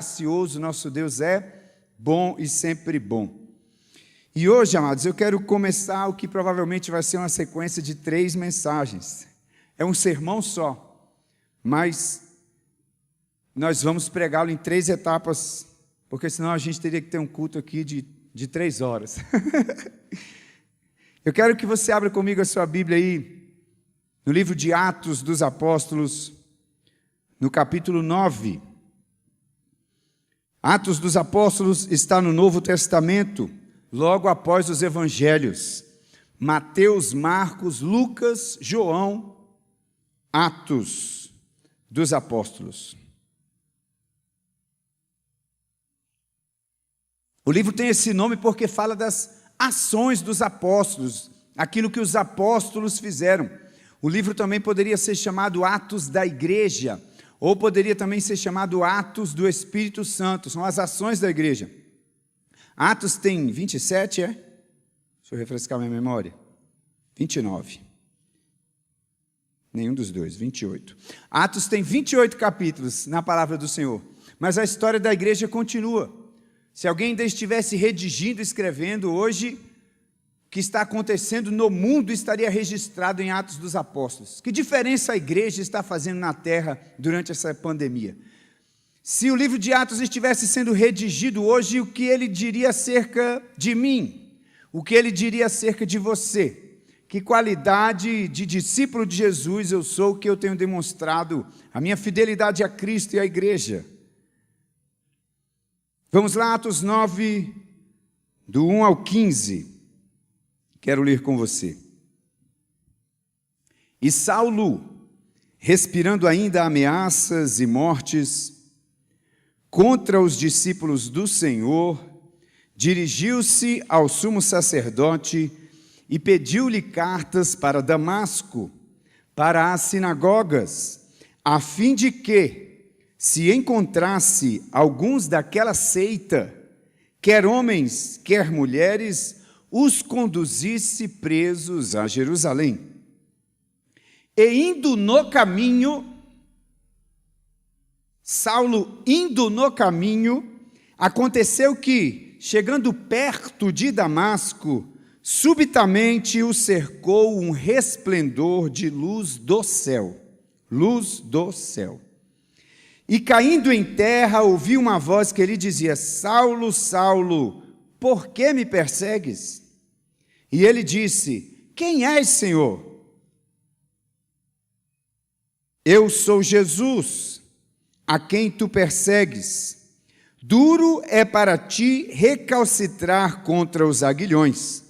gracioso, nosso Deus é bom e sempre bom. E hoje, amados, eu quero começar o que provavelmente vai ser uma sequência de 3 mensagens. É um sermão só, mas nós vamos pregá-lo em 3 etapas, porque senão a gente teria que ter um culto aqui de 3 horas. Eu quero que você abra comigo a sua Bíblia aí, no livro de Atos dos Apóstolos, no capítulo 9. Atos dos Apóstolos está no Novo Testamento, logo após os Evangelhos. Mateus, Marcos, Lucas, João, Atos dos Apóstolos. O livro tem esse nome porque fala das ações dos apóstolos, aquilo que os apóstolos fizeram. O livro também poderia ser chamado Atos da Igreja, ou poderia também ser chamado Atos do Espírito Santo, são as ações da igreja. Atos tem 27, é? Deixa eu refrescar minha memória. 29. Nenhum dos dois, 28. Atos tem 28 capítulos na palavra do Senhor, mas a história da igreja continua. Se alguém ainda estivesse redigindo, escrevendo hoje, o que está acontecendo no mundo estaria registrado em Atos dos Apóstolos. Que diferença a igreja está fazendo na terra durante essa pandemia? Se o livro de Atos estivesse sendo redigido hoje, o que ele diria acerca de mim? O que ele diria acerca de você? Que qualidade de discípulo de Jesus eu sou, que eu tenho demonstrado a minha fidelidade a Cristo e à igreja? Vamos lá, Atos 9, do 1 ao 15. Quero ler com você. E Saulo, respirando ainda ameaças e mortes contra os discípulos do Senhor, dirigiu-se ao sumo sacerdote e pediu-lhe cartas para Damasco, para as sinagogas, a fim de que, se encontrasse alguns daquela seita, quer homens, quer mulheres, os conduzisse presos a Jerusalém. E indo no caminho, Saulo indo no caminho, aconteceu que, chegando perto de Damasco, subitamente o cercou um resplendor de luz do céu. Luz do céu. E caindo em terra, ouviu uma voz que lhe dizia: Saulo, Saulo, por que me persegues? E ele disse: Quem és, Senhor? Eu sou Jesus, a quem tu persegues. Duro é para ti recalcitrar contra os aguilhões.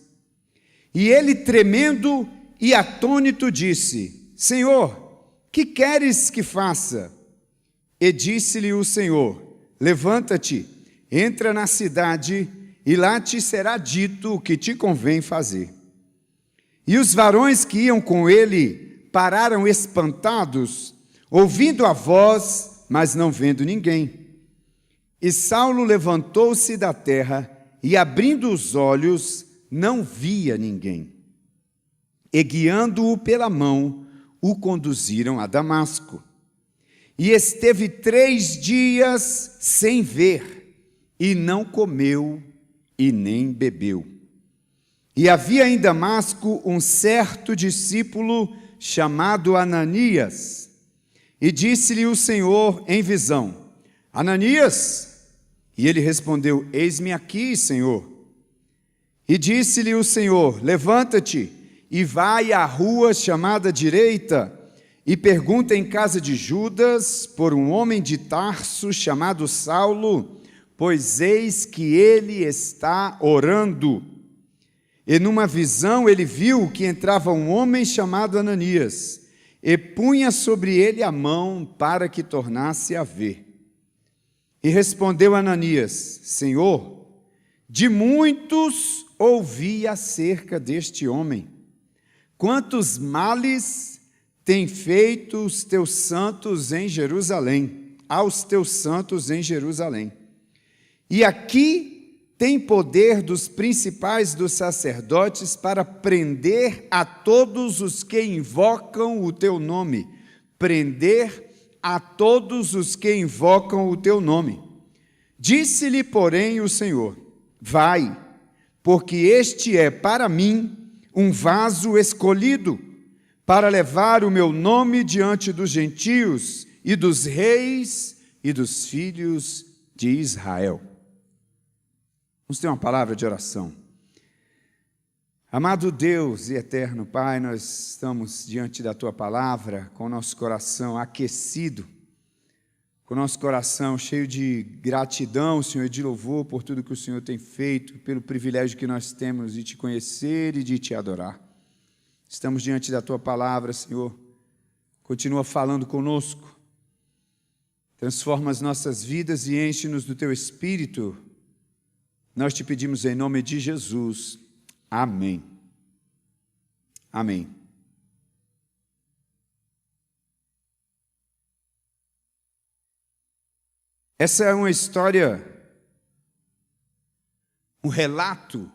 E ele, tremendo e atônito, disse: Senhor, que queres que faça? E disse-lhe o Senhor: Levanta-te, entra na cidade, e lá te será dito o que te convém fazer. E os varões que iam com ele pararam espantados, ouvindo a voz, mas não vendo ninguém. E Saulo levantou-se da terra, e abrindo os olhos, não via ninguém. E guiando-o pela mão, o conduziram a Damasco. E esteve 3 dias sem ver, e não comeu e nem bebeu. E havia em Damasco um certo discípulo chamado Ananias. E disse-lhe o Senhor em visão: Ananias? E ele respondeu: Eis-me aqui, Senhor. E disse-lhe o Senhor: Levanta-te e vai à rua chamada Direita, e pergunta em casa de Judas por um homem de Tarso chamado Saulo, pois eis que ele está orando. E numa visão ele viu que entrava um homem chamado Ananias, e punha sobre ele a mão para que tornasse a ver. E respondeu Ananias: Senhor, de muitos ouvi acerca deste homem, quantos males tem feito os teus santos em Jerusalém, aos teus santos em Jerusalém. E aqui tem poder dos principais dos sacerdotes para prender a todos os que invocam o teu nome. Prender a todos os que invocam o teu nome. Disse-lhe, porém, o Senhor: vai, porque este é para mim um vaso escolhido, para levar o meu nome diante dos gentios e dos reis e dos filhos de Israel. Vamos ter uma palavra de oração. Amado Deus e eterno Pai, nós estamos diante da Tua palavra com o nosso coração aquecido, com o nosso coração cheio de gratidão, Senhor, e de louvor por tudo que o Senhor tem feito, pelo privilégio que nós temos de Te conhecer e de Te adorar. Estamos diante da Tua palavra, Senhor. Continua falando conosco. Transforma as nossas vidas e enche-nos do Teu Espírito. Nós Te pedimos em nome de Jesus. Amém. Amém. Essa é uma história, um relato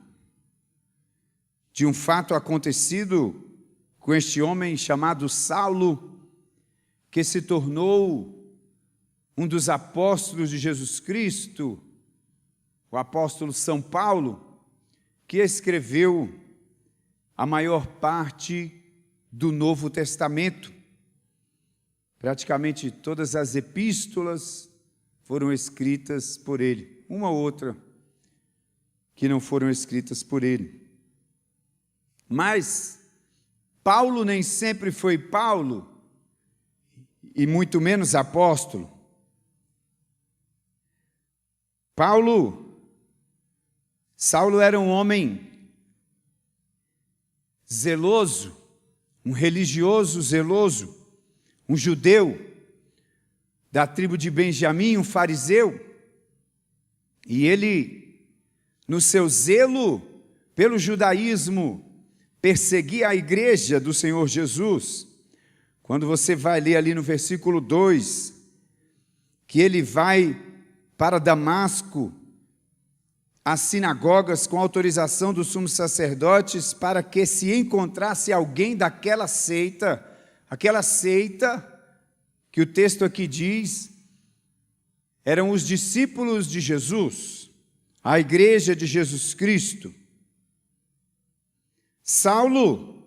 de um fato acontecido com este homem chamado Saulo, que se tornou um dos apóstolos de Jesus Cristo, o apóstolo São Paulo, que escreveu a maior parte do Novo Testamento. Praticamente todas as epístolas foram escritas por ele, uma ou outra que não foram escritas por ele. Mas Paulo nem sempre foi Paulo, e muito menos apóstolo. Saulo era um homem zeloso, um religioso zeloso, um judeu da tribo de Benjamim, um fariseu, e ele, no seu zelo pelo judaísmo, perseguia a igreja do Senhor Jesus. Quando você vai ler ali no versículo 2, que ele vai para Damasco, às sinagogas, com autorização dos sumos sacerdotes, para que se encontrasse alguém daquela seita, aquela seita que o texto aqui diz, eram os discípulos de Jesus, a igreja de Jesus Cristo. Saulo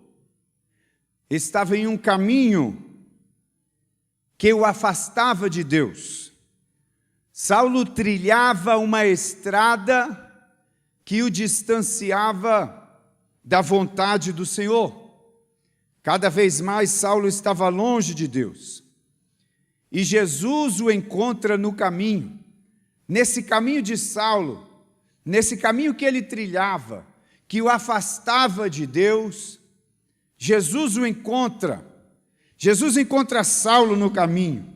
estava em um caminho que o afastava de Deus. Saulo trilhava uma estrada que o distanciava da vontade do Senhor. Cada vez mais Saulo estava longe de Deus. E Jesus o encontra no caminho. Nesse caminho de Saulo, nesse caminho que ele trilhava, que o afastava de Deus, Jesus o encontra. Jesus encontra Saulo no caminho.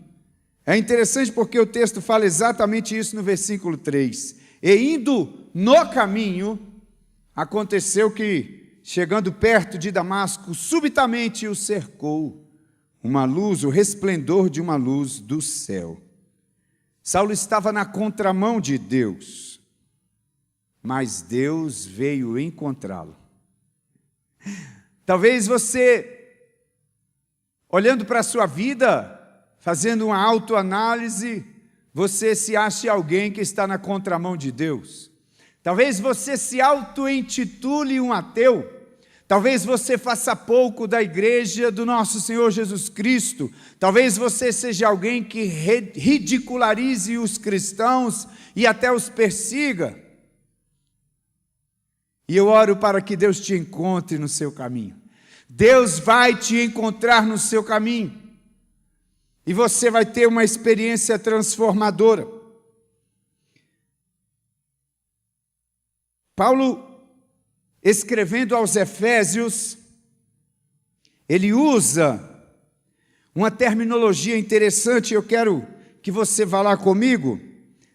É interessante porque o texto fala exatamente isso no versículo 3. E indo no caminho, aconteceu que, chegando perto de Damasco, subitamente o cercou uma luz, o resplendor de uma luz do céu. Saulo estava na contramão de Deus, mas Deus veio encontrá-lo. Talvez você, olhando para a sua vida, fazendo uma autoanálise, você se ache alguém que está na contramão de Deus. Talvez você se auto-intitule um ateu. Talvez você faça pouco da igreja do nosso Senhor Jesus Cristo. Talvez você seja alguém que ridicularize os cristãos e até os persiga. E eu oro para que Deus te encontre no seu caminho. Deus vai te encontrar no seu caminho. E você vai ter uma experiência transformadora. Paulo, escrevendo aos Efésios, ele usa uma terminologia interessante. Eu quero que você vá lá comigo,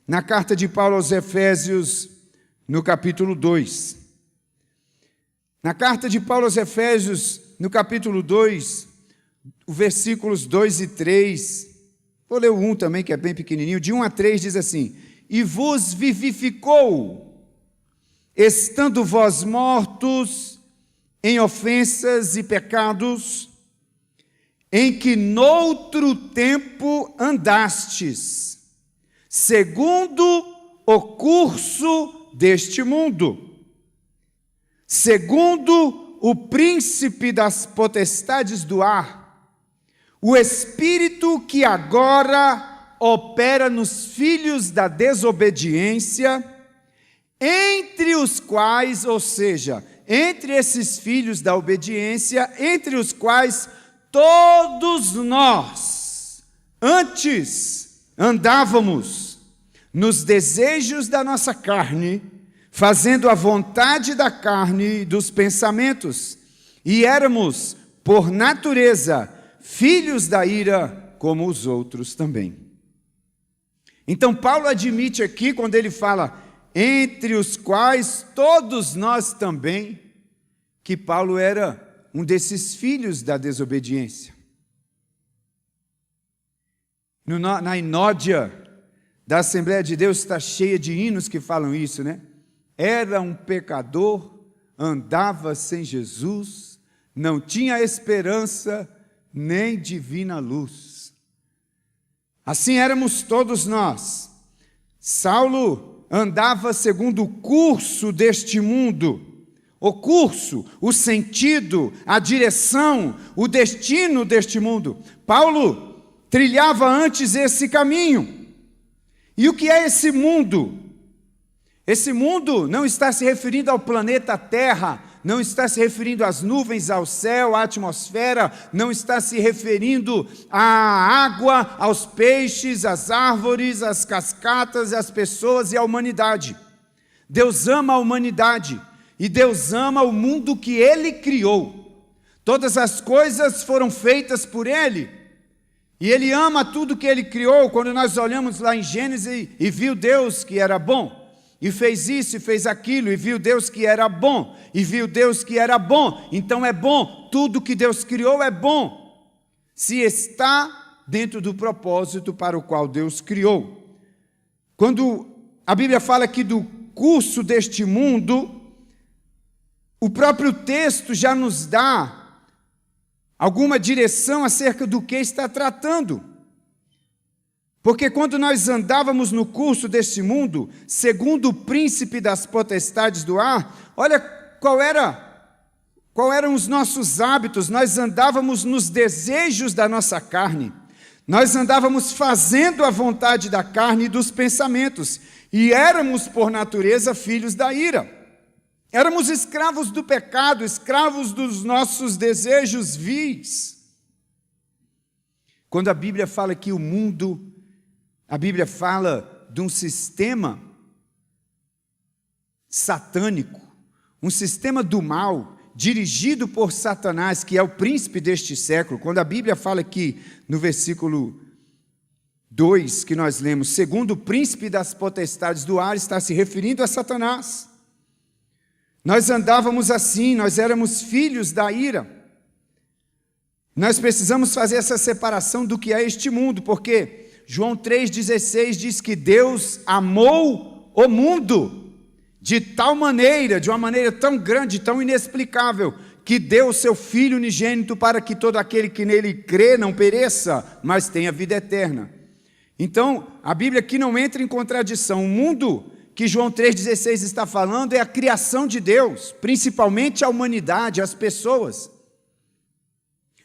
na carta de Paulo aos Efésios, no capítulo 2. Na carta de Paulo aos Efésios, no capítulo 2, os versículos 2 e 3, vou ler o 1 também, que é bem pequenininho, de 1 a 3 diz assim: e vos vivificou, estando vós mortos em ofensas e pecados, em que noutro tempo andastes, segundo o curso deste mundo, segundo o príncipe das potestades do ar, o espírito que agora opera nos filhos da desobediência, entre os quais, ou seja, entre esses filhos da obediência, entre os quais todos nós antes andávamos nos desejos da nossa carne, fazendo a vontade da carne e dos pensamentos, e éramos, por natureza, filhos da ira, como os outros também. Então Paulo admite aqui, quando ele fala, entre os quais todos nós também, que Paulo era um desses filhos da desobediência. Na inódia da Assembleia de Deus está cheia de hinos que falam isso, né? Era um pecador, andava sem Jesus, não tinha esperança nem divina luz. Assim éramos todos nós. Saulo andava segundo o curso deste mundo, o curso, o sentido, a direção, o destino deste mundo. Paulo trilhava antes esse caminho. E o que é esse mundo? Esse mundo não está se referindo ao planeta Terra, não está se referindo às nuvens, ao céu, à atmosfera, não está se referindo à água, aos peixes, às árvores, às cascatas, às pessoas e à humanidade. Deus ama a humanidade e Deus ama o mundo que Ele criou. Todas as coisas foram feitas por Ele e Ele ama tudo que Ele criou. Quando nós olhamos lá em Gênesis e viu Deus que era bom, e fez isso e fez aquilo, e viu Deus que era bom, e viu Deus que era bom, então é bom, tudo que Deus criou é bom, se está dentro do propósito para o qual Deus criou. Quando a Bíblia fala aqui do curso deste mundo, o próprio texto já nos dá alguma direção acerca do que está tratando. Porque quando nós andávamos no curso deste mundo, segundo o príncipe das potestades do ar, olha qual eram os nossos hábitos. Nós andávamos nos desejos da nossa carne, nós andávamos fazendo a vontade da carne e dos pensamentos, e éramos por natureza filhos da ira. Éramos escravos do pecado, escravos dos nossos desejos vis. Quando a Bíblia fala que o mundo, a Bíblia fala de um sistema satânico, um sistema do mal, dirigido por Satanás, que é o príncipe deste século. Quando a Bíblia fala aqui, no versículo 2, que nós lemos, segundo o príncipe das potestades do ar, está se referindo a Satanás. Nós andávamos assim, nós éramos filhos da ira. Nós precisamos fazer essa separação do que é este mundo, porque João 3,16 diz que Deus amou o mundo de tal maneira, de uma maneira tão grande, tão inexplicável, que deu o seu Filho unigênito para que todo aquele que nele crê não pereça, mas tenha vida eterna. Então, a Bíblia aqui não entra em contradição. O mundo que João 3,16 está falando é a criação de Deus, principalmente a humanidade, as pessoas.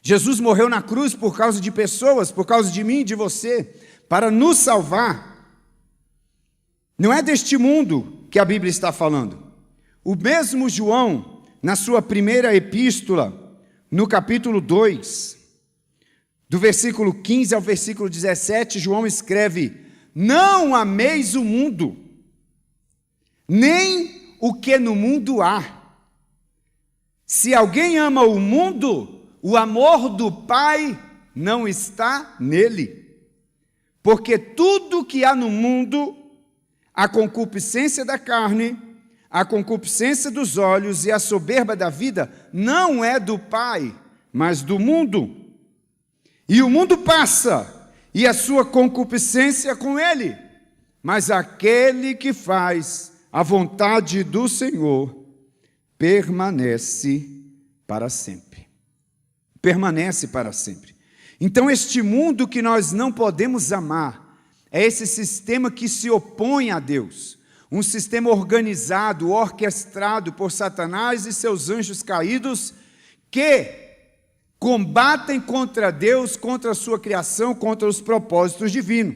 Jesus morreu na cruz por causa de pessoas, por causa de mim e de você, para nos salvar. Não é deste mundo que a Bíblia está falando. O mesmo João, na sua primeira epístola, no capítulo 2, do versículo 15 ao versículo 17, João escreve: não ameis o mundo, nem o que no mundo há. Se alguém ama o mundo, o amor do Pai não está nele. Porque tudo que há no mundo, a concupiscência da carne, a concupiscência dos olhos e a soberba da vida, não é do Pai, mas do mundo. E o mundo passa, e a sua concupiscência com ele. Mas aquele que faz a vontade do Senhor permanece para sempre. Permanece para sempre. Então, este mundo que nós não podemos amar é esse sistema que se opõe a Deus. Um sistema organizado, orquestrado por Satanás e seus anjos caídos, que combatem contra Deus, contra a sua criação, contra os propósitos divinos.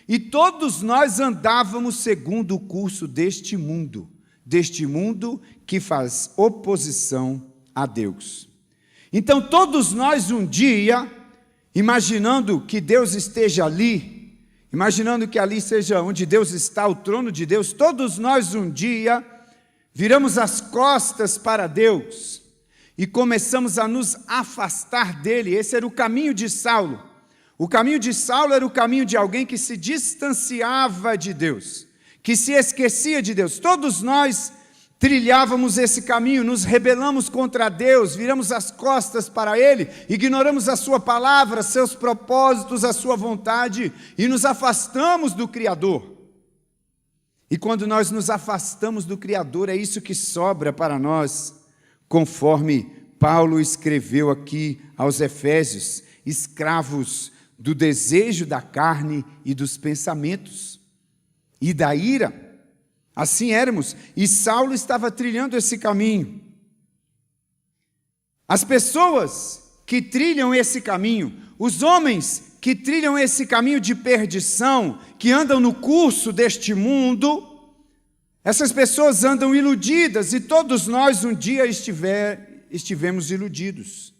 E todos nós andávamos segundo o curso deste mundo que faz oposição a Deus. Então todos nós um dia, imaginando que Deus esteja ali, imaginando que ali seja onde Deus está, o trono de Deus, todos nós um dia viramos as costas para Deus e começamos a nos afastar dele. Esse era o caminho de Saulo. O caminho de Saulo era o caminho de alguém que se distanciava de Deus, que se esquecia de Deus. Todos nós trilhávamos esse caminho, nos rebelamos contra Deus, viramos as costas para Ele, ignoramos a sua palavra, seus propósitos, a sua vontade e nos afastamos do Criador. E quando nós nos afastamos do Criador, é isso que sobra para nós, conforme Paulo escreveu aqui aos Efésios, escravos do desejo da carne e dos pensamentos e da ira. Assim éramos, e Saulo estava trilhando esse caminho. As pessoas que trilham esse caminho, os homens que trilham esse caminho de perdição, que andam no curso deste mundo, essas pessoas andam iludidas, e todos nós um dia estivemos iludidos,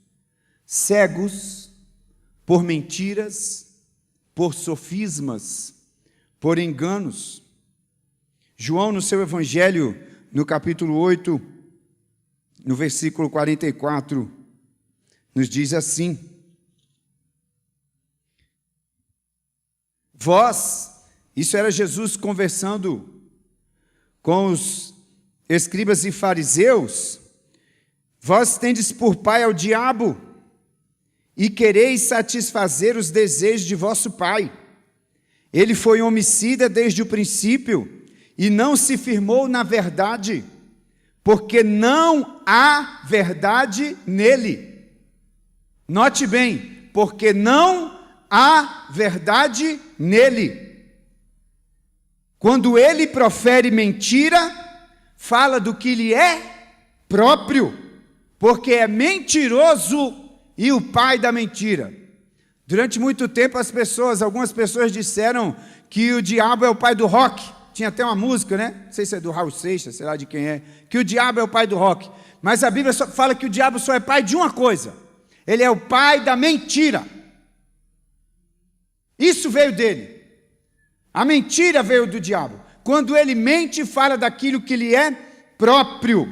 cegos por mentiras, por sofismas, por enganos. João, no seu Evangelho, no capítulo 8, no versículo 44, nos diz assim: vós, isso era Jesus conversando com os escribas e fariseus, vós tendes por pai ao diabo, e quereis satisfazer os desejos de vosso pai. Ele foi homicida desde o princípio, e não se firmou na verdade, porque não há verdade nele. Note bem, porque não há verdade nele. Quando ele profere mentira, fala do que lhe é próprio, porque é mentiroso e o pai da mentira. Durante muito tempo algumas pessoas disseram que o diabo é o pai do rock. Tinha até uma música, né? Não sei se é do Raul Seixas, sei lá de quem é, que o diabo é o pai do rock. Mas a Bíblia só fala que o diabo só é pai de uma coisa: ele é o pai da mentira. Isso veio dele. A mentira veio do diabo. Quando ele mente, fala daquilo que lhe é próprio,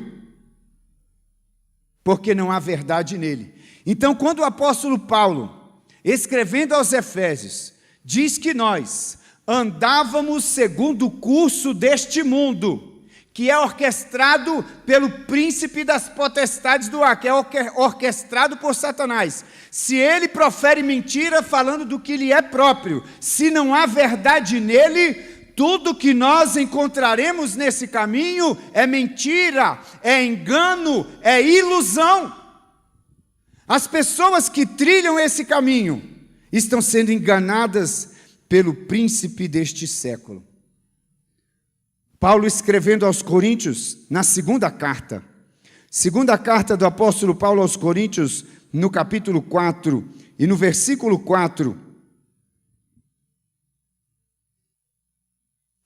porque não há verdade nele. Então, quando o apóstolo Paulo, escrevendo aos Efésios, diz que nós andávamos segundo o curso deste mundo, que é orquestrado pelo príncipe das potestades do ar, que é orquestrado por Satanás. Se ele profere mentira falando do que lhe é próprio, se não há verdade nele, tudo que nós encontraremos nesse caminho é mentira, é engano, é ilusão. As pessoas que trilham esse caminho estão sendo enganadas pelo príncipe deste século. Paulo, escrevendo aos Coríntios, na segunda carta do apóstolo Paulo aos Coríntios, no capítulo 4 e no versículo 4,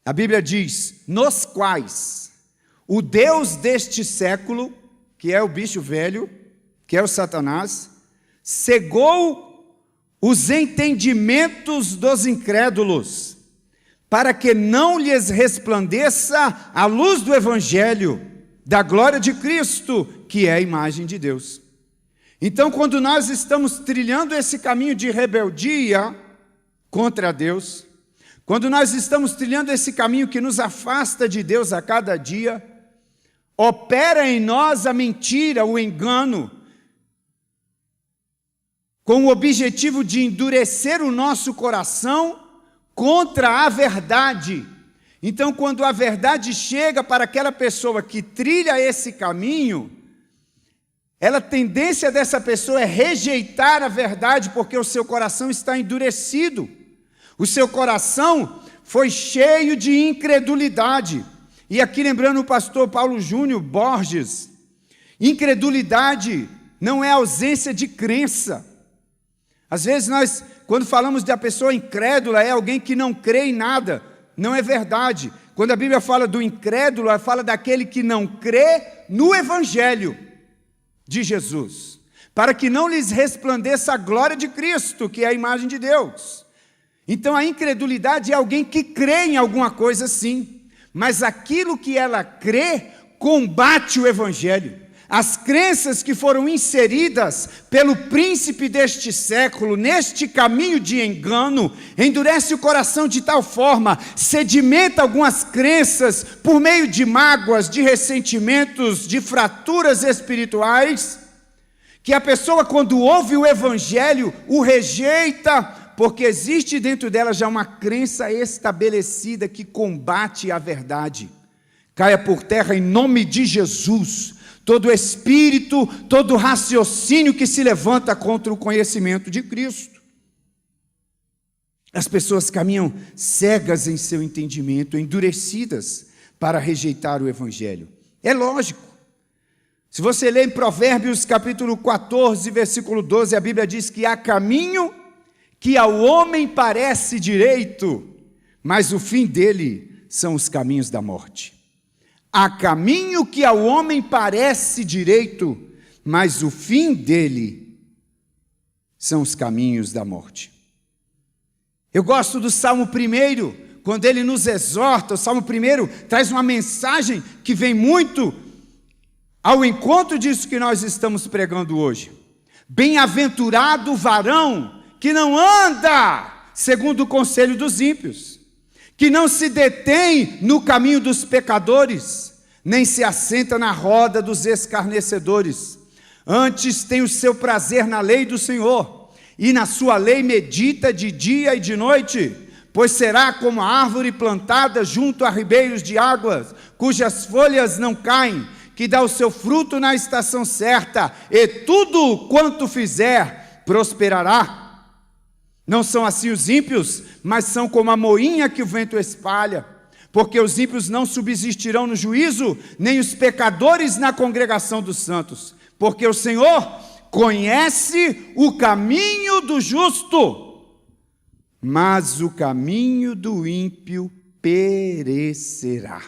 a Bíblia diz: nos quais o Deus deste século, que é o bicho velho, que é o Satanás, cegou os entendimentos dos incrédulos, para que não lhes resplandeça a luz do Evangelho, da glória de Cristo, que é a imagem de Deus. Então, quando nós estamos trilhando esse caminho de rebeldia contra Deus, quando nós estamos trilhando esse caminho que nos afasta de Deus a cada dia, opera em nós a mentira, o engano, com o objetivo de endurecer o nosso coração contra a verdade. Então, quando a verdade chega para aquela pessoa que trilha esse caminho, a tendência dessa pessoa é rejeitar a verdade, porque o seu coração está endurecido. O seu coração foi cheio de incredulidade. E aqui lembrando o pastor Paulo Júnior Borges, incredulidade não é ausência de crença. Às vezes nós, quando falamos da pessoa incrédula, é alguém que não crê em nada. Não é verdade. Quando a Bíblia fala do incrédulo, ela fala daquele que não crê no Evangelho de Jesus, para que não lhes resplandeça a glória de Cristo, que é a imagem de Deus. Então a incredulidade é alguém que crê em alguma coisa sim, mas aquilo que ela crê combate o Evangelho. As crenças que foram inseridas pelo príncipe deste século, neste caminho de engano, endurece o coração de tal forma, sedimenta algumas crenças por meio de mágoas, de ressentimentos, de fraturas espirituais, que a pessoa, quando ouve o Evangelho, o rejeita, porque existe dentro dela já uma crença estabelecida que combate a verdade. Caia por terra em nome de Jesus todo espírito, todo raciocínio que se levanta contra o conhecimento de Cristo. As pessoas caminham cegas em seu entendimento, endurecidas para rejeitar o Evangelho. É lógico. Se você ler em Provérbios capítulo 14, versículo 12, a Bíblia diz que há caminho que ao homem parece direito, mas o fim dele são os caminhos da morte. Há caminho que ao homem parece direito, mas o fim dele são os caminhos da morte. Eu gosto do Salmo 1, quando ele nos exorta. O Salmo 1 traz uma mensagem que vem muito ao encontro disso que nós estamos pregando hoje. Bem-aventurado o varão que não anda segundo o conselho dos ímpios, que não se detém no caminho dos pecadores, nem se assenta na roda dos escarnecedores. Antes tem o seu prazer na lei do Senhor, e na sua lei medita de dia e de noite, pois será como a árvore plantada junto a ribeiros de águas, cujas folhas não caem, que dá o seu fruto na estação certa, e tudo quanto fizer prosperará. Não são assim os ímpios, mas são como a moinha que o vento espalha, porque os ímpios não subsistirão no juízo, nem os pecadores na congregação dos santos, porque o Senhor conhece o caminho do justo, mas o caminho do ímpio perecerá.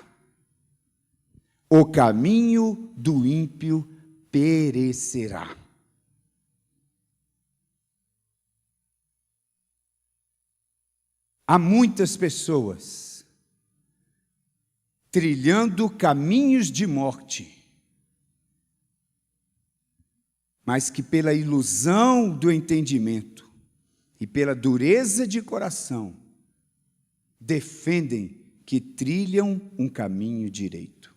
O caminho do ímpio perecerá. Há muitas pessoas trilhando caminhos de morte, mas que pela ilusão do entendimento e pela dureza de coração defendem que trilham um caminho direito.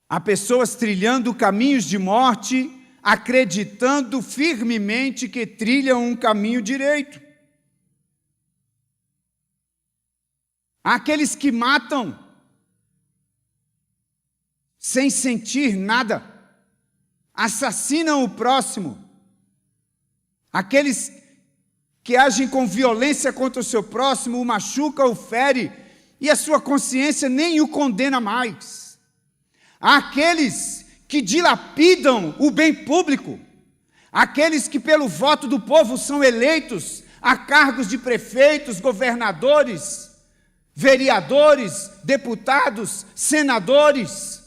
Há pessoas trilhando caminhos de morte, acreditando firmemente que trilham um caminho direito. Há aqueles que matam sem sentir nada, assassinam o próximo, aqueles que agem com violência contra o seu próximo, o machuca, o fere, e a sua consciência nem o condena mais. Há aqueles que dilapidam o bem público, aqueles que pelo voto do povo são eleitos a cargos de prefeitos, governadores, vereadores, deputados, senadores,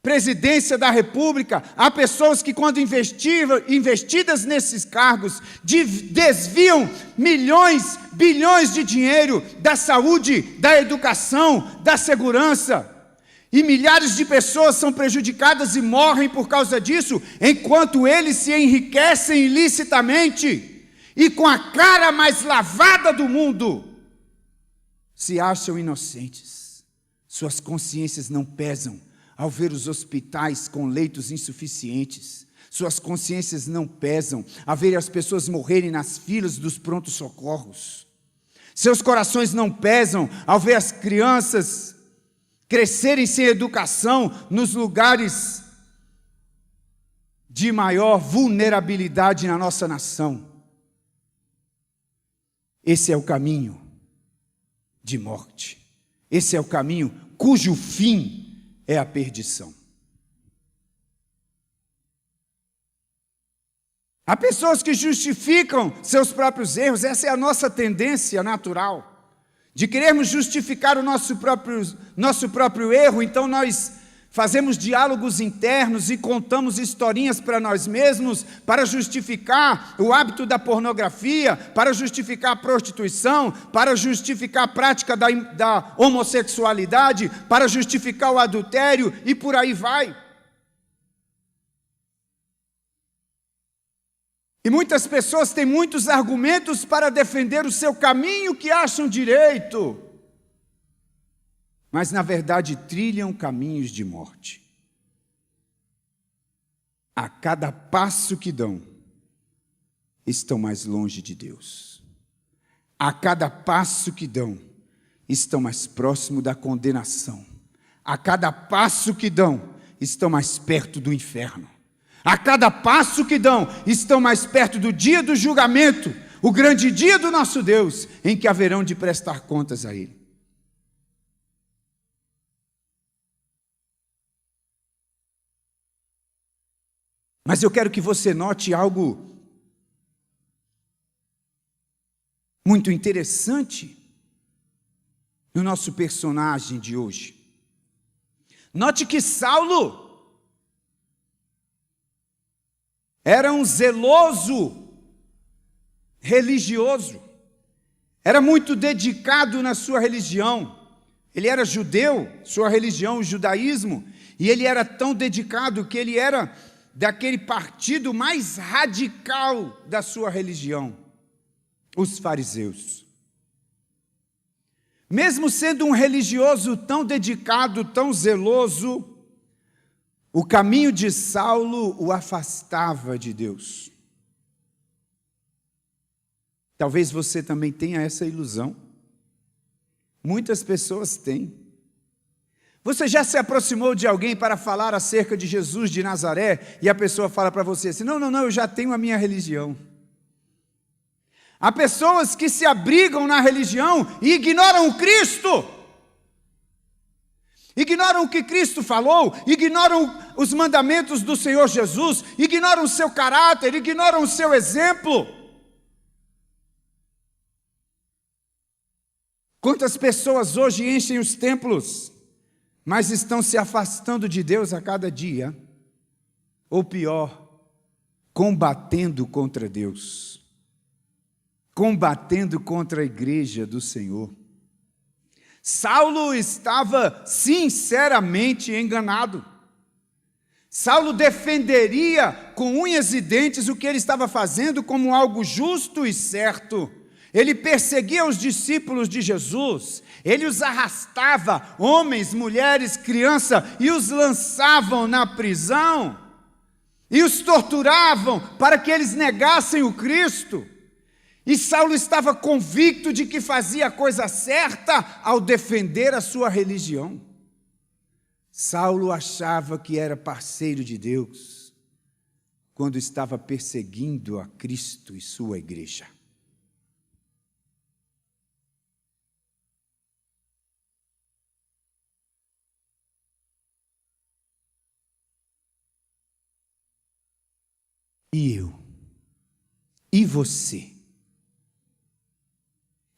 presidência da República. Há pessoas que, quando investidas nesses cargos, desviam milhões, bilhões de dinheiro da saúde, da educação, da segurança. E milhares de pessoas são prejudicadas e morrem por causa disso, enquanto eles se enriquecem ilicitamente e com a cara mais lavada do mundo, se acham inocentes. Suas consciências não pesam ao ver os hospitais com leitos insuficientes. Suas consciências não pesam ao ver as pessoas morrerem nas filas dos prontos-socorros. Seus corações não pesam ao ver as crianças crescerem sem educação nos lugares de maior vulnerabilidade na nossa nação. Esse é o caminho de morte. Esse é o caminho cujo fim é a perdição. Há pessoas que justificam seus próprios erros, essa é a nossa tendência natural, de querermos justificar o nosso próprio erro, então nós fazemos diálogos internos e contamos historinhas para nós mesmos, para justificar o hábito da pornografia, para justificar a prostituição, para justificar a prática da homossexualidade, para justificar o adultério e por aí vai. E muitas pessoas têm muitos argumentos para defender o seu caminho que acham direito, mas na verdade trilham caminhos de morte. A cada passo que dão, estão mais longe de Deus. A cada passo que dão, estão mais próximo da condenação. A cada passo que dão, estão mais perto do inferno. A cada passo que dão, estão mais perto do dia do julgamento, o grande dia do nosso Deus, em que haverão de prestar contas a Ele. Mas eu quero que você note algo muito interessante no nosso personagem de hoje. Note que Saulo era um zeloso religioso, era muito dedicado na sua religião. Ele era judeu, sua religião, o judaísmo, e ele era tão dedicado que ele era daquele partido mais radical da sua religião, os fariseus. Mesmo sendo um religioso tão dedicado, tão zeloso, o caminho de Saulo o afastava de Deus. Talvez você também tenha essa ilusão. Muitas pessoas têm. Você já se aproximou de alguém para falar acerca de Jesus de Nazaré e a pessoa fala para você assim, não, eu já tenho a minha religião. Há pessoas que se abrigam na religião e ignoram o Cristo. Ignoram o que Cristo falou, ignoram os mandamentos do Senhor Jesus, ignoram o seu caráter, ignoram o seu exemplo. Quantas pessoas hoje enchem os templos, mas estão se afastando de Deus a cada dia, ou pior, combatendo contra Deus, combatendo contra a igreja do Senhor. Saulo estava sinceramente enganado. Saulo defenderia com unhas e dentes o que ele estava fazendo como algo justo e certo. Ele perseguia os discípulos de Jesus, ele os arrastava, homens, mulheres, crianças, e os lançavam na prisão, e os torturavam para que eles negassem o Cristo. E Saulo estava convicto de que fazia a coisa certa ao defender a sua religião. Saulo achava que era parceiro de Deus quando estava perseguindo a Cristo e sua igreja. E eu? E você?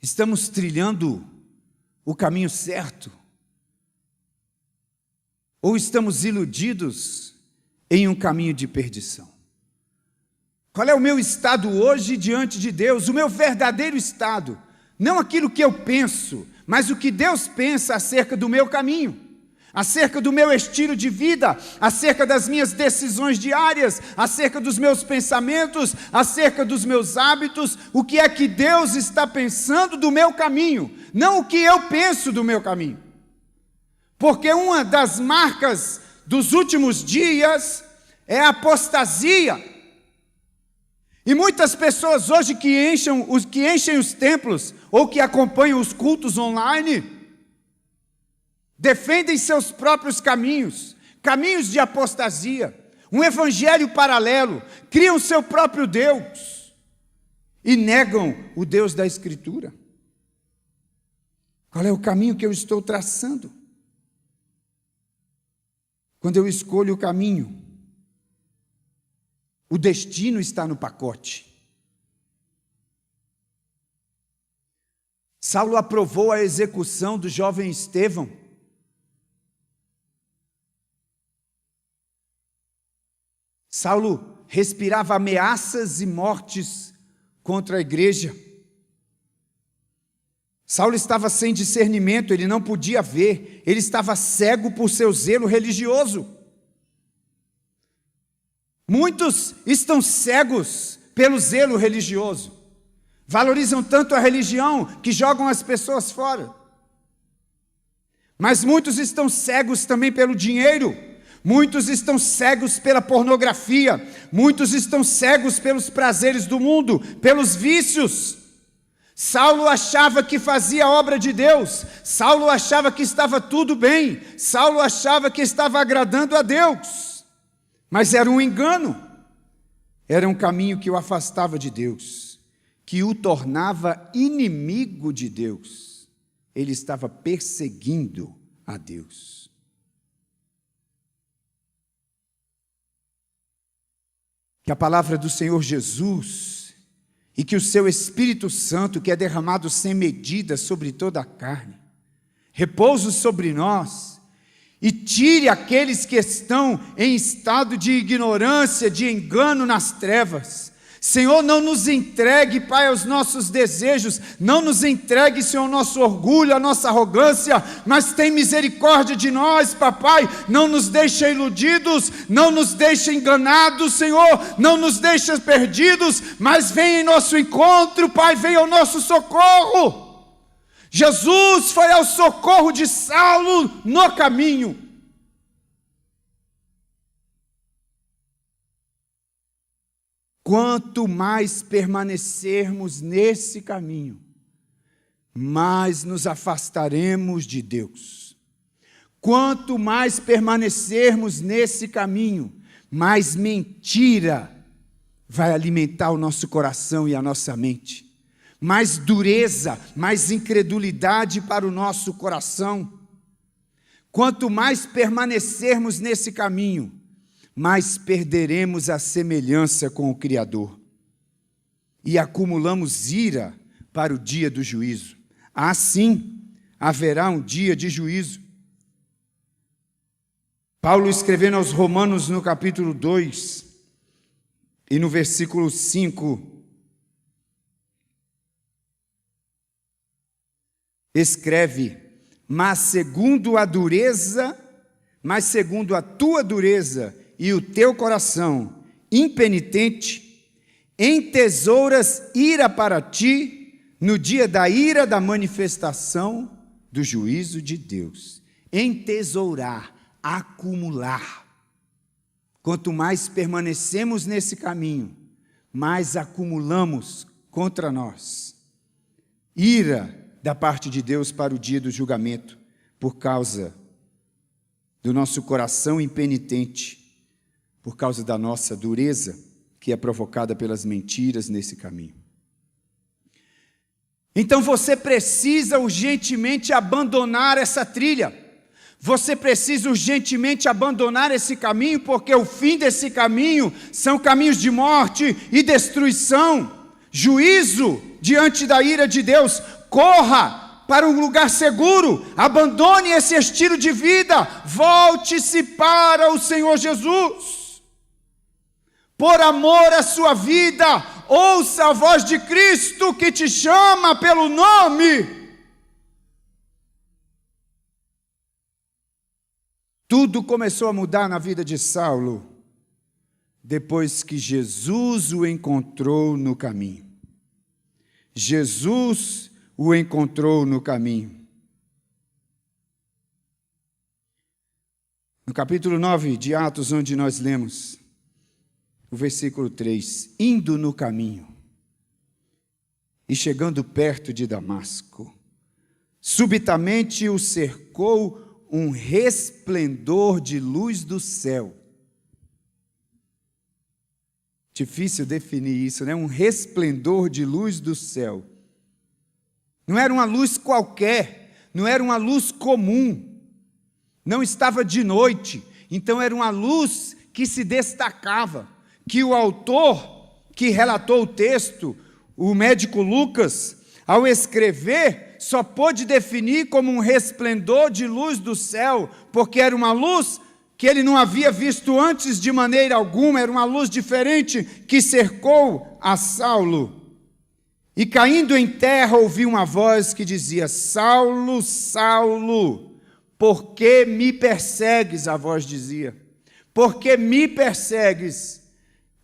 Estamos trilhando o caminho certo? Ou estamos iludidos em um caminho de perdição? Qual é o meu estado hoje diante de Deus? O meu verdadeiro estado. Não aquilo que eu penso, mas o que Deus pensa acerca do meu caminho, acerca do meu estilo de vida, acerca das minhas decisões diárias, acerca dos meus pensamentos, acerca dos meus hábitos, o que é que Deus está pensando do meu caminho, não o que eu penso do meu caminho. Porque uma das marcas dos últimos dias é a apostasia. E muitas pessoas hoje que enchem os templos ou que acompanham os cultos online, defendem seus próprios caminhos, caminhos de apostasia, um evangelho paralelo, criam seu próprio Deus. e negam o Deus da Escritura. Qual é o caminho que eu estou traçando? Quando eu escolho o caminho, o destino está no pacote. Saulo aprovou a execução do jovem Estevão. Saulo respirava ameaças e mortes contra a igreja. Saulo estava sem discernimento, ele não podia ver, ele estava cego por seu zelo religioso. Muitos estão cegos pelo zelo religioso, valorizam tanto a religião que jogam as pessoas fora. Mas muitos estão cegos também pelo dinheiro, muitos estão cegos pela pornografia, muitos estão cegos pelos prazeres do mundo, pelos vícios. Saulo achava que fazia a obra de Deus, Saulo achava que estava tudo bem, Saulo achava que estava agradando a Deus, mas era um engano, era um caminho que o afastava de Deus, que o tornava inimigo de Deus, ele estava perseguindo a Deus. Que a palavra do Senhor Jesus e que o seu Espírito Santo, que é derramado sem medida sobre toda a carne, repouse sobre nós e tire aqueles que estão em estado de ignorância, de engano nas trevas. Senhor, não nos entregue, Pai, aos nossos desejos, não nos entregue, Senhor, ao nosso orgulho, à nossa arrogância, mas tem misericórdia de nós, Papai, não nos deixe iludidos, não nos deixe enganados, Senhor, não nos deixe perdidos, mas vem em nosso encontro, Pai, vem ao nosso socorro. Jesus foi ao socorro de Saulo no caminho. Quanto mais permanecermos nesse caminho, mais nos afastaremos de Deus. Quanto mais permanecermos nesse caminho, mais mentira vai alimentar o nosso coração e a nossa mente. Mais dureza, mais incredulidade para o nosso coração. Quanto mais permanecermos nesse caminho, mais perderemos a semelhança com o Criador e acumulamos ira para o dia do juízo. Assim, haverá um dia de juízo. Paulo, escrevendo aos Romanos no capítulo 2 e no versículo 5, escreve: mas segundo a tua dureza e o teu coração impenitente, entesouras ira para ti no dia da ira da manifestação do juízo de Deus. Entesourar, acumular. Quanto mais permanecemos nesse caminho, mais acumulamos contra nós ira da parte de Deus para o dia do julgamento, por causa do nosso coração impenitente, por causa da nossa dureza, que é provocada pelas mentiras nesse caminho. Então você precisa urgentemente abandonar essa trilha. Você precisa urgentemente abandonar esse caminho, porque o fim desse caminho são caminhos de morte e destruição, juízo diante da ira de Deus. Corra para um lugar seguro, abandone esse estilo de vida, volte-se para o Senhor Jesus. Por amor à sua vida, ouça a voz de Cristo que te chama pelo nome. Tudo começou a mudar na vida de Saulo depois que Jesus o encontrou no caminho. Jesus o encontrou no caminho. No capítulo 9 de Atos, onde nós lemos o versículo 3, indo no caminho e chegando perto de Damasco, subitamente o cercou um resplendor de luz do céu. Difícil definir isso, né? Um resplendor de luz do céu. Não era uma luz qualquer, não era uma luz comum, não estava de noite, então era uma luz que se destacava, que o autor que relatou o texto, o médico Lucas, ao escrever, só pôde definir como um resplendor de luz do céu, porque era uma luz que ele não havia visto antes de maneira alguma, era uma luz diferente que cercou a Saulo. E caindo em terra, ouviu uma voz que dizia: Saulo, Saulo, por que me persegues? A voz dizia: por que me persegues?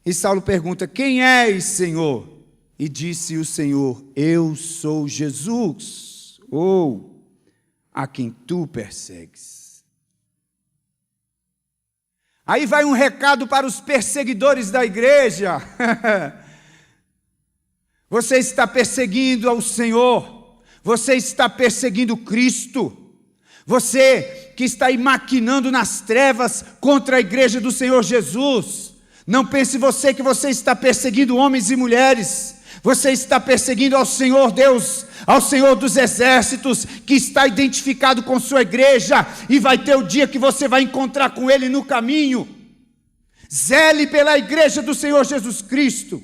E Saulo pergunta: quem és, Senhor? E disse o Senhor: eu sou Jesus, ou a quem tu persegues. Aí vai um recado para os perseguidores da igreja. Você está perseguindo ao Senhor, você está perseguindo Cristo, você que está aí maquinando nas trevas contra a igreja do Senhor Jesus, não pense você que você está perseguindo homens e mulheres, você está perseguindo ao Senhor Deus, ao Senhor dos exércitos, que está identificado com sua igreja, e vai ter o dia que você vai encontrar com Ele no caminho. Zele pela igreja do Senhor Jesus Cristo,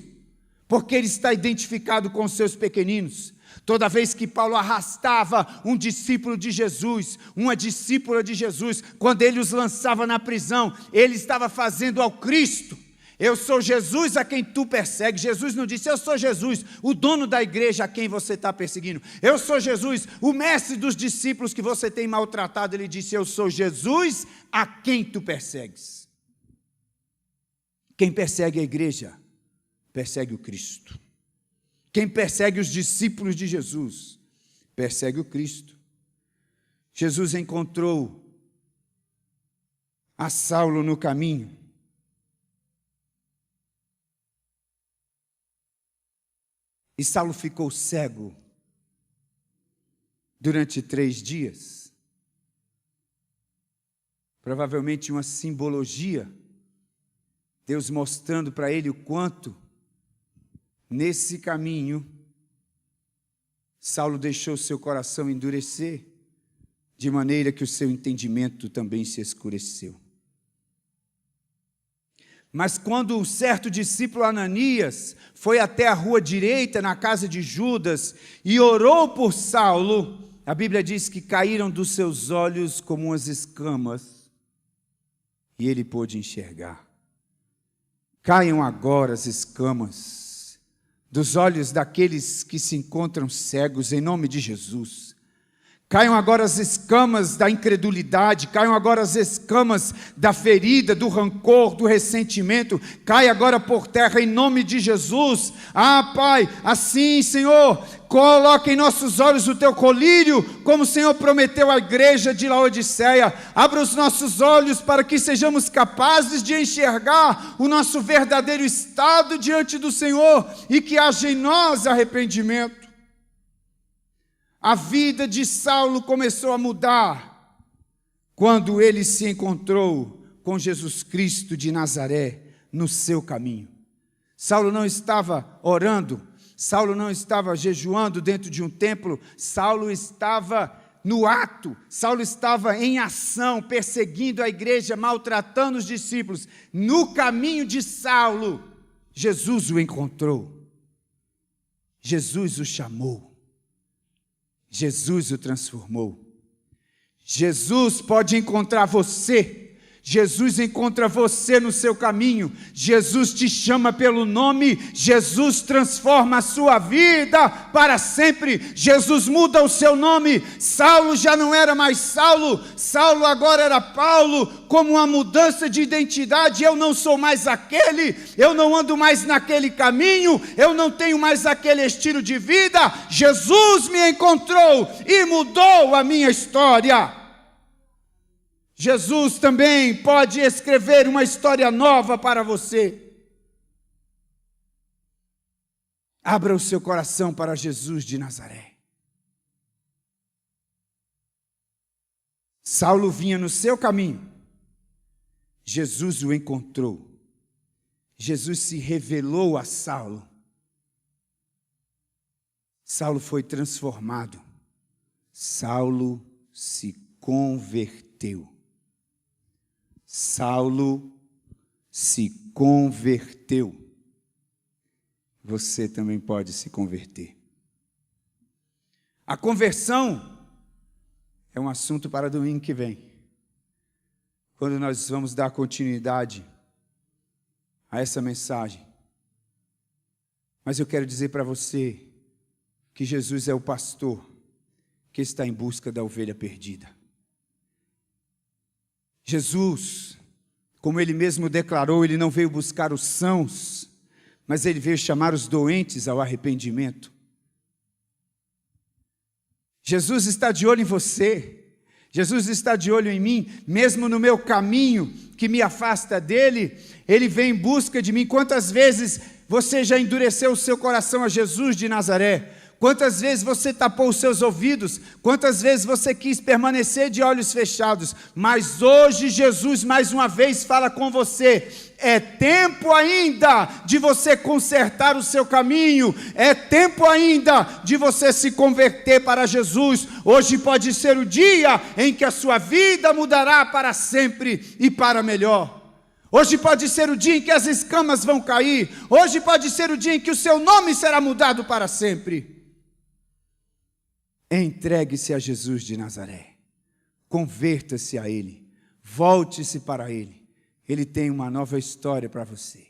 porque Ele está identificado com os seus pequeninos. Toda vez que Paulo arrastava um discípulo de Jesus, uma discípula de Jesus, quando ele os lançava na prisão, ele estava fazendo ao Cristo. Eu sou Jesus a quem tu persegues. Jesus não disse: eu sou Jesus, o dono da igreja a quem você está perseguindo. Eu sou Jesus, o mestre dos discípulos que você tem maltratado. Ele disse: eu sou Jesus a quem tu persegues. Quem persegue a igreja, persegue o Cristo. Quem persegue os discípulos de Jesus, persegue o Cristo. Jesus encontrou a Saulo no caminho. E Saulo ficou cego durante 3 dias. Provavelmente uma simbologia, Deus mostrando para ele o quanto, nesse caminho, Saulo deixou seu coração endurecer, de maneira que o seu entendimento também se escureceu. Mas quando um certo discípulo Ananias foi até a rua direita, na casa de Judas, e orou por Saulo, a Bíblia diz que caíram dos seus olhos como umas escamas, e ele pôde enxergar. Caiam agora as escamas dos olhos daqueles que se encontram cegos, em nome de Jesus. Caiam agora as escamas da incredulidade, caiam agora as escamas da ferida, do rancor, do ressentimento, cai agora por terra em nome de Jesus. Ah, Pai, assim, Senhor, coloca em nossos olhos o teu colírio, como o Senhor prometeu à igreja de Laodiceia. Abra os nossos olhos para que sejamos capazes de enxergar o nosso verdadeiro estado diante do Senhor e que haja em nós arrependimento. A vida de Saulo começou a mudar quando ele se encontrou com Jesus Cristo de Nazaré no seu caminho. Saulo não estava orando, Saulo não estava jejuando dentro de um templo, Saulo estava no ato, Saulo estava em ação, perseguindo a igreja, maltratando os discípulos. No caminho de Saulo, Jesus o encontrou, Jesus o chamou. Jesus o transformou. Jesus pode encontrar você. Jesus encontra você no seu caminho. Jesus te chama pelo nome. Jesus transforma a sua vida para sempre. Jesus muda o seu nome. Saulo já não era mais Saulo. Saulo agora era Paulo, como uma mudança de identidade. Eu não sou mais aquele. Eu não ando mais naquele caminho. Eu não tenho mais aquele estilo de vida. Jesus me encontrou e mudou a minha história. Jesus também pode escrever uma história nova para você. Abra o seu coração para Jesus de Nazaré. Saulo vinha no seu caminho. Jesus o encontrou. Jesus se revelou a Saulo. Saulo foi transformado. Saulo se converteu. Saulo se converteu. Você também pode se converter. A conversão é um assunto para domingo que vem, quando nós vamos dar continuidade a essa mensagem. Mas eu quero dizer para você que Jesus é o pastor que está em busca da ovelha perdida. Jesus, como ele mesmo declarou, ele não veio buscar os sãos, mas ele veio chamar os doentes ao arrependimento. Jesus está de olho em você, Jesus está de olho em mim, mesmo no meu caminho que me afasta dele, ele vem em busca de mim. Quantas vezes você já endureceu o seu coração a Jesus de Nazaré? Quantas vezes você tapou os seus ouvidos? Quantas vezes você quis permanecer de olhos fechados? Mas hoje Jesus mais uma vez fala com você. É tempo ainda de você consertar o seu caminho. É tempo ainda de você se converter para Jesus. Hoje pode ser o dia em que a sua vida mudará para sempre e para melhor. Hoje pode ser o dia em que as escamas vão cair. Hoje pode ser o dia em que o seu nome será mudado para sempre. Entregue-se a Jesus de Nazaré, converta-se a Ele, volte-se para Ele. Ele tem uma nova história para você,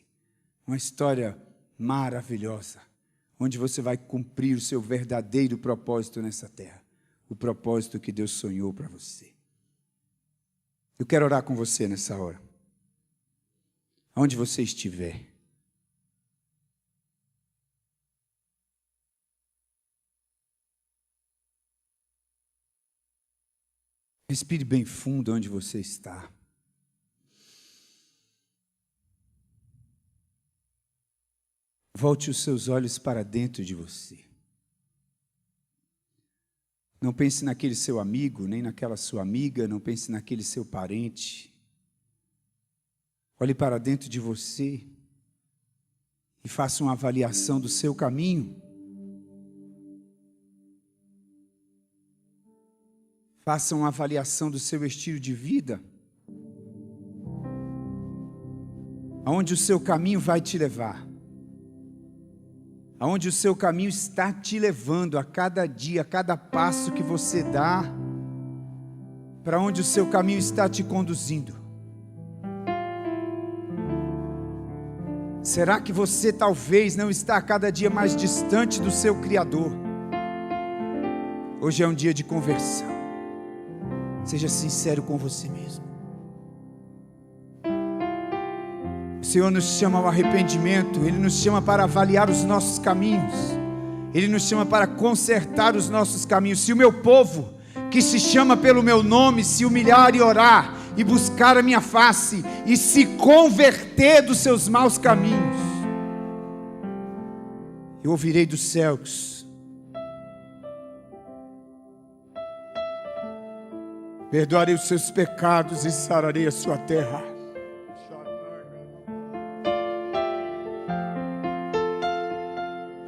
uma história maravilhosa, onde você vai cumprir o seu verdadeiro propósito nessa terra, o propósito que Deus sonhou para você. Eu quero orar com você nessa hora, aonde você estiver. Respire bem fundo onde você está. Volte os seus olhos para dentro de você. Não pense naquele seu amigo, nem naquela sua amiga, não pense naquele seu parente. Olhe para dentro de você e faça uma avaliação do seu caminho. Faça uma avaliação do seu estilo de vida. Aonde o seu caminho vai te levar. Aonde o seu caminho está te levando a cada dia, a cada passo que você dá. Para onde o seu caminho está te conduzindo. Será que você talvez não está a cada dia mais distante do seu Criador? Hoje é um dia de conversão. Seja sincero com você mesmo. O Senhor nos chama ao arrependimento. Ele nos chama para avaliar os nossos caminhos. Ele nos chama para consertar os nossos caminhos. Se o meu povo, que se chama pelo meu nome, se humilhar e orar, e buscar a minha face, e se converter dos seus maus caminhos, eu ouvirei dos céus, perdoarei os seus pecados e sararei a sua terra.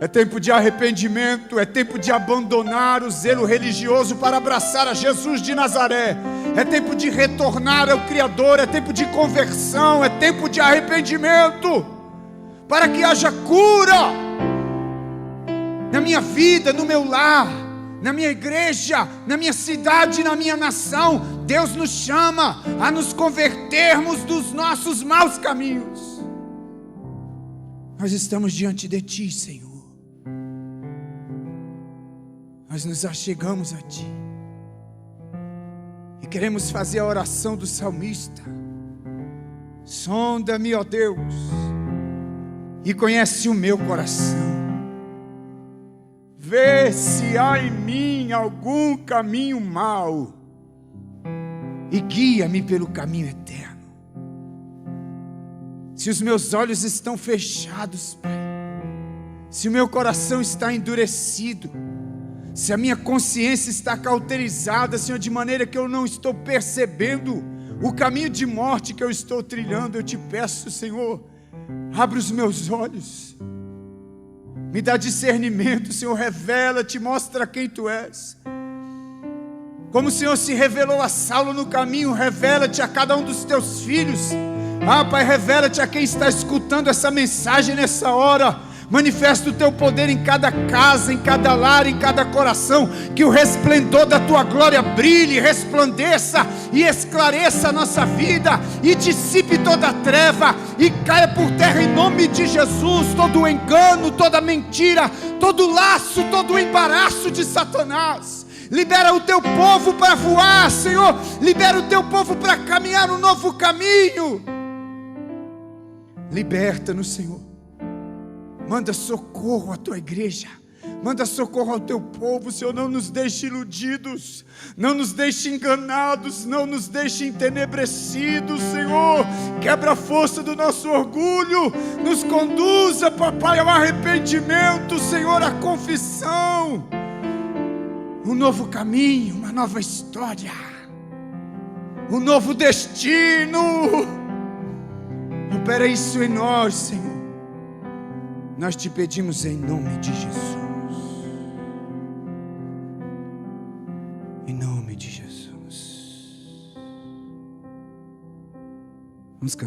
É tempo de arrependimento, é tempo de abandonar o zelo religioso para abraçar a Jesus de Nazaré. É tempo de retornar ao Criador, é tempo de conversão, é tempo de arrependimento, para que haja cura na minha vida, no meu lar, na minha igreja, na minha cidade, na minha nação. Deus nos chama a nos convertermos dos nossos maus caminhos. Nós estamos diante de Ti, Senhor. Nós nos achegamos a Ti e queremos fazer a oração do salmista. Sonda-me, ó Deus, e conhece o meu coração. Vê se há em mim algum caminho mau e guia-me pelo caminho eterno. Se os meus olhos estão fechados, Pai, se o meu coração está endurecido, se a minha consciência está cauterizada, Senhor, de maneira que eu não estou percebendo o caminho de morte que eu estou trilhando, eu te peço, Senhor, Abre os meus olhos, me dá discernimento, Senhor, revela-te, mostra quem Tu és. Como o Senhor se revelou a Saulo no caminho, revela-te a cada um dos Teus filhos. Pai, revela-te a quem está escutando essa mensagem nessa hora. Manifesta o Teu poder em cada casa, em cada lar, em cada coração. Que o resplendor da Tua glória brilhe, resplandeça e esclareça a nossa vida, e dissipe toda a treva, e caia por terra em nome de Jesus todo o engano, toda mentira, todo o laço, todo o embaraço de Satanás. Libera o Teu povo para voar, Senhor. Libera o Teu povo para caminhar um novo caminho. Liberta-nos, Senhor. Manda socorro à Tua igreja. Manda socorro ao Teu povo, Senhor. Não nos deixe iludidos, não nos deixe enganados, não nos deixe entenebrecidos, Senhor. Quebra a força do nosso orgulho. Nos conduza, papai, ao arrependimento, Senhor, à confissão. Um novo caminho, uma nova história, um novo destino. Opera isso em nós, Senhor. Nós Te pedimos em nome de Jesus. Em nome de Jesus.